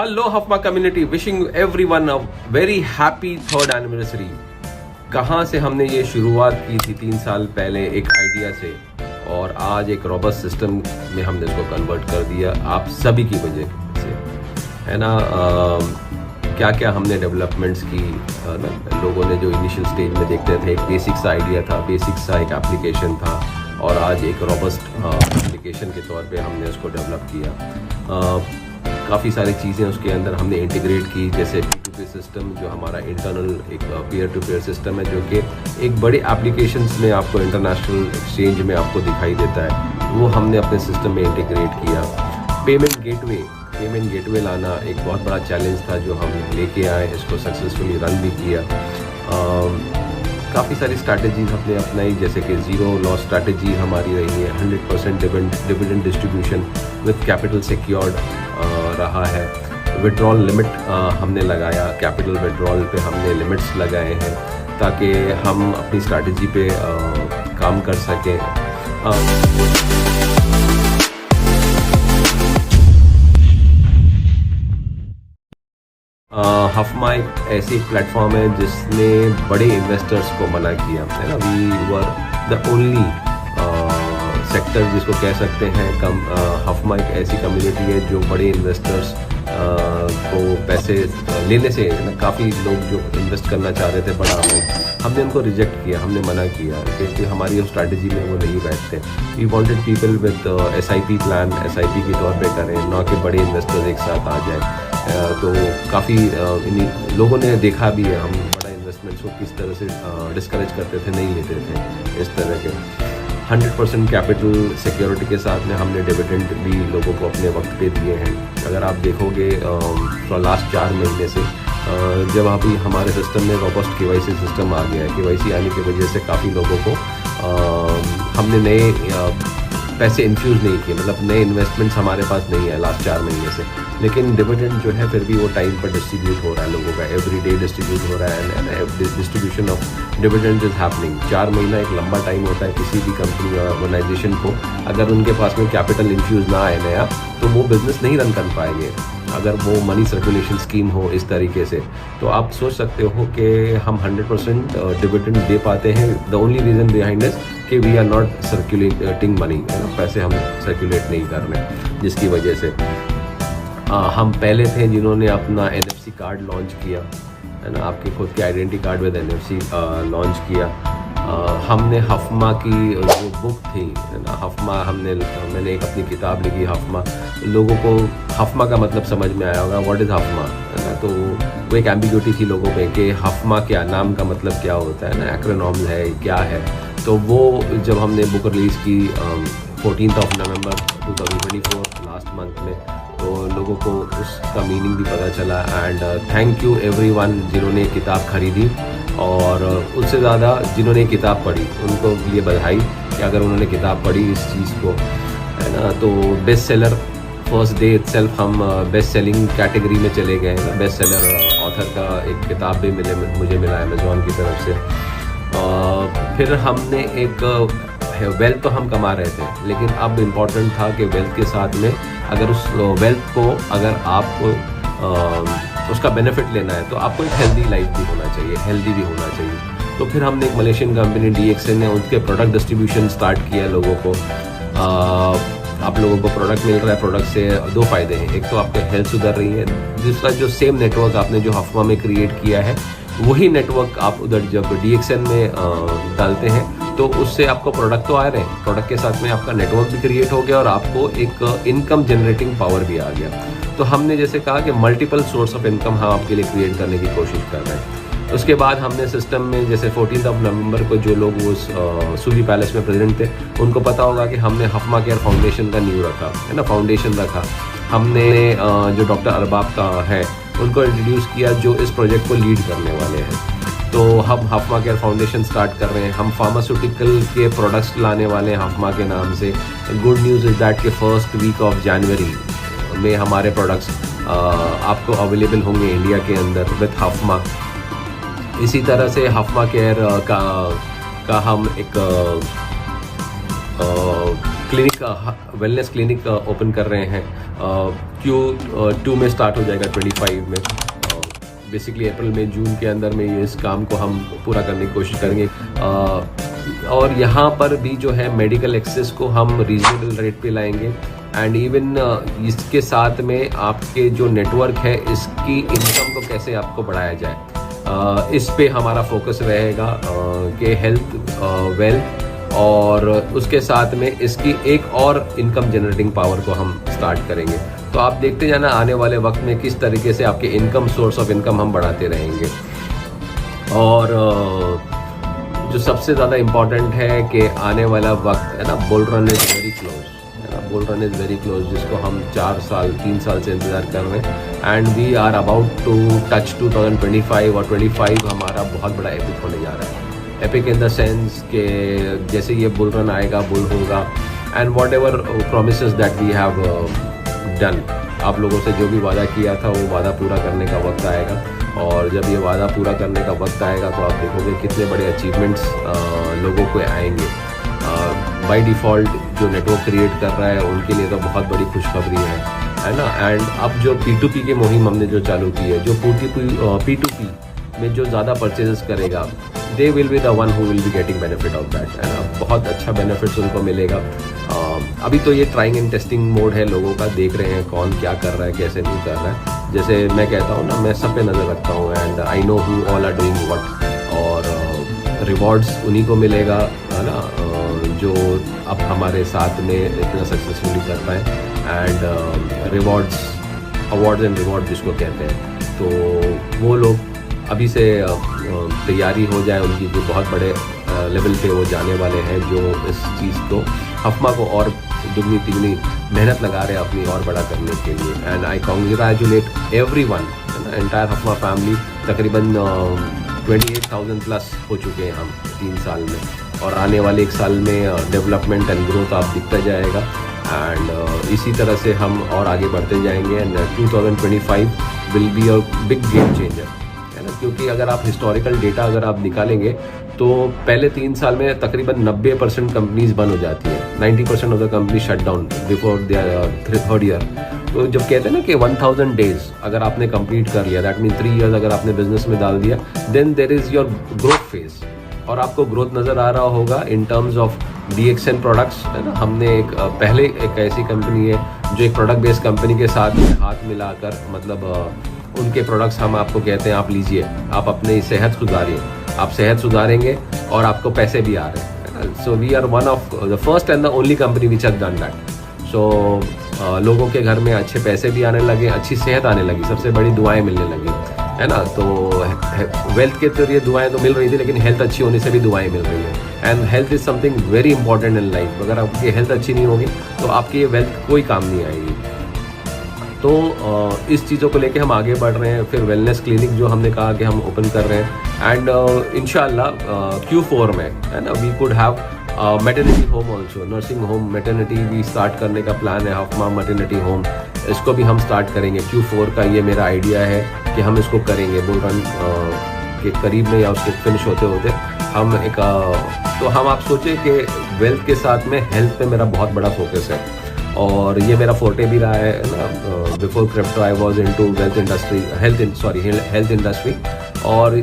Hello Hafma community, wishing everyone a very happy third anniversary. कहाँ से हमने ये शुरुआत की थी 3 साल पहले एक आइडिया से, और आज एक रॉबस्ट सिस्टम में हमने इसको कन्वर्ट कर दिया आप सभी की वजह से, है ना। क्या क्या हमने डेवलपमेंट्स की ना। लोगों ने जो इनिशियल स्टेज में देखते थे एक बेसिक सा आइडिया था, बेसिक सा एक एप्लीकेशन था, और आज एक रॉबस्ट एप्लीकेशन के तौर पे हमने उसको डेवलप किया। काफ़ी सारी चीज़ें उसके अंदर हमने इंटीग्रेट की, जैसे P2P सिस्टम जो हमारा इंटरनल एक पीयर टू पीयर सिस्टम है, जो कि एक बड़े एप्लीकेशंस में आपको इंटरनेशनल एक्सचेंज में आपको दिखाई देता है, वो हमने अपने सिस्टम में इंटीग्रेट किया। पेमेंट गेटवे लाना एक बहुत बड़ा चैलेंज था जो हम लेके आए, इसको सक्सेसफुली रन भी किया। काफ़ी सारी स्ट्रैटेजीज हमने अपनाई, जैसे कि ज़ीरो लॉस स्ट्रैटेजी हमारी रही है, 100% dividend distribution with capital secured रहा है। विड्रॉल लिमिट हमने लगाया, कैपिटल विड्रॉल पे हमने लिमिट्स लगाए हैं ताकि हम अपनी स्ट्रैटेजी पे काम कर सकें। हफमा एक ऐसी प्लेटफॉर्म है जिसने बड़े इन्वेस्टर्स को मना किया, है ना। We were the only sector जिसको कह सकते हैं हफमा एक ऐसी कम्युनिटी है जो बड़े इन्वेस्टर्स को पैसे लेने से ना, काफ़ी लोग जो इन्वेस्ट करना चाह रहे थे बड़ा अमाउंट, हमने उनको रिजेक्ट किया, हमने मना किया क्योंकि हमारी स्ट्रैटेजी में वो नहीं बैठते। We wanted people with SIP plan, SIP के तौर पे करें, ना कि बड़े इन्वेस्टर्स एक साथ आ जाए। तो काफ़ी लोगों ने देखा भी है हम बड़ा इन्वेस्टमेंट्स को किस तरह से डिस्करेज करते थे, नहीं लेते थे इस तरह के। 100% कैपिटल सिक्योरिटी के साथ में हमने डिविडेंड भी लोगों को अपने वक्त पे दिए हैं। अगर आप देखोगे लास्ट 4 महीने से जब अभी हमारे सिस्टम में रॉबस्ट KYC सिस्टम आ गया है, KYC आने की वजह से काफ़ी लोगों को हमने नए पैसे इन्फ्यूज़ नहीं किए, मतलब नए इन्वेस्टमेंट्स हमारे पास नहीं है लास्ट 4 महीने से, लेकिन डिविडेंड जो है फिर भी वो टाइम पर डिस्ट्रीब्यूट हो रहा है लोगों का, एवरी डे डिस्ट्रीब्यूट हो रहा है, distribution of dividend is happening. 4 महीना एक लंबा टाइम होता है किसी भी कंपनी या ऑर्गेनाइजेशन को। अगर उनके पास में कैपिटल इन्फ्यूज़ ना आए नया, तो वो बिज़नेस नहीं रन कर पाएंगे। अगर वो मनी सर्कुलेशन स्कीम हो इस तरीके से, तो आप सोच सकते हो कि हम 100% डिविडेंड दे पाते हैं। The only reason behind is कि we are not circulating money, पैसे हम सर्कुलेट नहीं कर रहे, जिसकी वजह से हम पहले थे जिन्होंने अपना NFC कार्ड लॉन्च किया, है ना। आपके खुद के identity card with NFC launch किया। हमने हफमा की जो बुक थी, है ना, हफमा मैंने एक अपनी किताब लिखी हफमा। लोगों को हफमा का मतलब समझ में आया होगा, व्हाट इज़ हफमा, है ना। तो वो एक एम्बिग्यूटी थी लोगों पे कि हफमा क्या, नाम का मतलब क्या होता है ना, एक्रोनॉम है क्या है। तो वो जब हमने बुक रिलीज़ की 14 नवंबर 2024 लास्ट मंथ में, तो लोगों को उसका मीनिंग भी पता चला। एंड थैंक यू एवरीवन जिन्होंने किताब खरीदी, और उससे ज़्यादा जिन्होंने किताब पढ़ी उनको लिए बधाई कि अगर उन्होंने किताब पढ़ी इस चीज़ को, है ना। तो best seller first day itself हम बेस्ट सेलिंग कैटेगरी में चले गए हैं। बेस्ट सेलर ऑथर का एक किताब भी मुझे मिला अमेज़ॉन की तरफ से। फिर हमने एक वेल्थ तो हम कमा रहे थे, लेकिन अब इम्पॉर्टेंट था कि वेल्थ के साथ में अगर उस वेल्थ को अगर आपको उसका बेनिफिट लेना है, तो आपको एक हेल्दी लाइफ भी होना चाहिए, हेल्दी भी होना चाहिए। तो फिर हमने एक मलेशियन कंपनी DXN ने उनके प्रोडक्ट डिस्ट्रीब्यूशन स्टार्ट किया लोगों को। आप लोगों को प्रोडक्ट मिल रहा है, प्रोडक्ट से 2 फ़ायदे हैं, एक तो आपकी हेल्थ सुधर रही है, दूसरा जो सेम नेटवर्क आपने जो हफमा में क्रिएट किया है, वही नेटवर्क आप उधर जब DXN में डालते हैं, तो उससे आपको प्रोडक्ट तो आ रहे हैं, प्रोडक्ट के साथ में आपका नेटवर्क भी क्रिएट हो गया और आपको एक इनकम जनरेटिंग पावर भी आ गया। तो हमने जैसे कहा कि मल्टीपल सोर्स ऑफ इनकम हम आपके लिए क्रिएट करने की कोशिश कर रहे हैं। उसके बाद हमने सिस्टम में जैसे 14 नवंबर को जो लोग उस सूवी पैलेस में प्रेजेंट थे, उनको पता होगा कि हमने हफमा केयर फाउंडेशन का नींव रखा, है ना, फाउंडेशन रखा। हमने जो डॉक्टर अरबाब का है उनको इंट्रोड्यूस किया जो इस प्रोजेक्ट को लीड करने वाले हैं। तो हम हफमा केयर फाउंडेशन स्टार्ट कर रहे हैं। हम फार्मास्यूटिकल के प्रोडक्ट्स लाने वाले हैं हफमा के नाम से। गुड न्यूज़ इज़ दैट कि फर्स्ट वीक ऑफ जनवरी में हमारे प्रोडक्ट्स आपको अवेलेबल होंगे इंडिया के अंदर विद हफमा। इसी तरह से हफमा केयर का हम एक क्लिनिक वेलनेस क्लिनिक ओपन कर रहे हैं। Q2 में स्टार्ट हो जाएगा 25 में। बेसिकली अप्रैल में जून के अंदर में इस काम को हम पूरा करने की कोशिश करेंगे। और यहाँ पर भी जो है मेडिकल एक्सेस को हम रीजनेबल रेट पे लाएंगे एंड इवन इसके साथ में आपके जो नेटवर्क है इसकी इनकम को कैसे आपको बढ़ाया जाए, इस पे हमारा फोकस रहेगा कि हेल्थ वेल्थ और उसके साथ में इसकी एक और इनकम जनरेटिंग पावर को हम स्टार्ट करेंगे। तो आप देखते जाना आने वाले वक्त में किस तरीके से आपके इनकम सोर्स ऑफ इनकम हम बढ़ाते रहेंगे। और जो सबसे ज़्यादा इम्पॉर्टेंट है कि आने वाला वक्त है ना, bull run is very close, है ना, bull run is very close, जिसको हम 3 साल से इंतज़ार कर रहे हैं and we are about to touch 2025 और 25 हमारा बहुत बड़ा एपिक होने जा रहा है। एपिक इन द सेंस के जैसे ये बुल रन आएगा, बुल होगा and whatever promises that we have done, आप लोगों से जो भी वादा किया था वो वादा पूरा करने का वक्त आएगा। और जब ये वादा पूरा करने का वक्त आएगा तो आप देखोगे कितने बड़े अचीवमेंट्स लोगों को आएंगे। बाय डिफ़ॉल्ट जो नेटवर्क क्रिएट कर रहा है उनके लिए तो बहुत बड़ी खुशखबरी है ना। एंड अब जो P2P की मुहिम हमने जो चालू की है, जो P2P में जो ज़्यादा परचेजेस करेगा, they will be the one who will be getting benefit of that, है ना। बहुत अच्छा बेनिफिट्स उनको मिलेगा। अभी तो ये ट्राइंग एंड टेस्टिंग मोड है लोगों का, देख रहे हैं कौन क्या कर रहा है, कैसे नहीं कर रहा है। जैसे मैं कहता हूँ ना, मैं सब पे नज़र रखता हूँ and I know who all are doing what, और रिवॉर्ड्स उन्हीं को मिलेगा, है ना, जो अब हमारे साथ में इतना सक्सेसफुली कर पाए। And rewards, awards and reward जिसको कहते हैं, तो वो लोग अभी से तैयारी हो जाए उनकी, जो बहुत बड़े लेवल पे वो जाने वाले हैं, जो इस चीज़ को हफमा को और दुगनी तिगनी मेहनत लगा रहे हैं अपनी और बड़ा करने के लिए। एंड आई कॉन्ग्रेचुलेट एवरीवन, है ना, एंटायर हफमा फैमिली। तकरीबन 28,000 प्लस हो चुके हैं हम 3 साल में, और आने वाले 1 साल में डेवलपमेंट एंड ग्रोथ आप दिखता जाएगा। एंड इसी तरह से हम और आगे बढ़ते जाएंगे and 2025 will be a big game changer, है ना। क्योंकि अगर आप हिस्टोरिकल डेटा अगर आप निकालेंगे तो पहले 3 साल में तकरीबन 90% कंपनीज बंद हो जाती हैं, 90% of the company shut down before their 3rd year. तो जब कहते हैं ना कि 1000 डेज अगर आपने कंप्लीट कर लिया, दैट मीन 3 इयर्स अगर आपने बिजनेस में डाल दिया, then there is your growth phase. और आपको ग्रोथ नज़र आ रहा होगा in terms of DXN products, है ना। हमने पहले एक ऐसी कंपनी है जो एक प्रोडक्ट बेस्ड कंपनी के साथ हाथ मिलाकर, मतलब उनके प्रोडक्ट्स हम आपको कहते हैं आप लीजिए, आप अपनी सेहत सुधारिए, आप सेहत सुधारेंगे और आपको पैसे भी आ रहे हैं, है ना। So we are one of the first and the only company which has done that. So लोगों के घर में अच्छे पैसे भी आने लगे, अच्छी सेहत आने लगी, सबसे बड़ी दुआएं मिलने लगी, है ना। तो वेल्थ के तो ये दुआएं तो मिल रही थी, लेकिन हेल्थ अच्छी होने से भी दुआएं मिल रही है। And health is something very important in life. अगर आपकी हेल्थ अच्छी नहीं होगी तो आपकी ये वेल्थ कोई काम नहीं आएगी। तो इस चीज़ों को लेके हम आगे बढ़ रहे हैं। फिर वेलनेस क्लिनिक जो हमने कहा कि हम ओपन कर रहे हैं एंड इंशाल्लाह Q4 में, है ना, we could have maternity home also, nursing home, maternity भी स्टार्ट करने का प्लान है। हफमा मैटरनिटी होम, इसको भी हम स्टार्ट करेंगे Q4 का। ये मेरा आइडिया है कि हम इसको करेंगे बुल रन के करीब में या उसके फिनिश होते होते हम एक तो हम आप सोचें कि वेल्थ के साथ में हेल्थ पे मेरा बहुत बड़ा फोकस है, और ये मेरा फोर्टे भी रहा है ना। Before crypto I was into health industry, और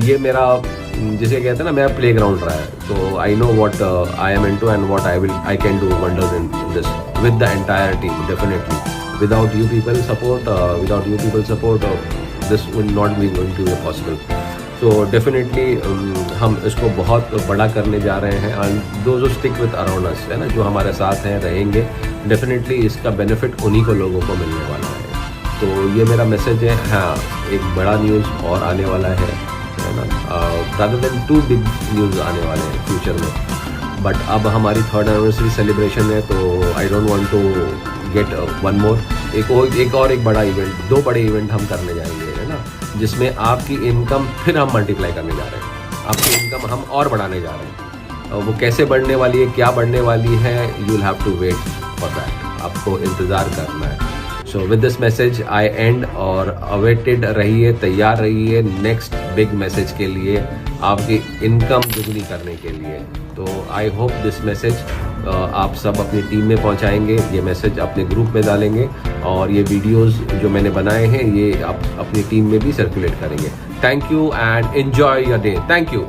ये मेरा जिसे कहते हैं ना, मेरा प्ले ग्राउंड रहा है। तो I know what I am into and what I can do wonders in this with the entire team. Definitely without you people support this will not be going to be possible. तो definitely हम इसको बहुत बड़ा करने जा रहे हैं and दो जो स्टिक विद अराउंड अस, है ना, जो हमारे साथ हैं, रहेंगे, डेफिनेटली इसका बेनिफिट उन्हीं को लोगों को मिलने वाला है। तो ये मेरा मैसेज है। हाँ, एक बड़ा न्यूज़ और आने वाला है ना, रादर देन 2 बिग न्यूज़ आने वाले हैं फ्यूचर में। बट अब हमारी 3rd एनिवर्सरी सेलिब्रेशन है, तो I don't want to get one more, एक बड़ा इवेंट, 2 बड़े इवेंट हम करने जाएंगे, है ना, जिसमें आपकी इनकम फिर हम मल्टीप्लाई करने जा रहे हैं, आपकी इनकम हम और बढ़ाने जा रहे हैं। वो कैसे बढ़ने वाली है, क्या बढ़ने वाली है, you will have to wait for that, आपको इंतज़ार करना है। So with this message I end, और अवेटेड रहिए, तैयार रहिए नेक्स्ट बिग मैसेज के लिए। आपकी इनकम दुगनी करने के लिए। तो आई होप दिस मैसेज आप सब अपनी टीम में पहुंचाएंगे, ये मैसेज अपने ग्रुप में डालेंगे और ये वीडियोस जो मैंने बनाए हैं ये आप अपनी टीम में भी सर्कुलेट करेंगे। Thank you and enjoy your day. Thank you.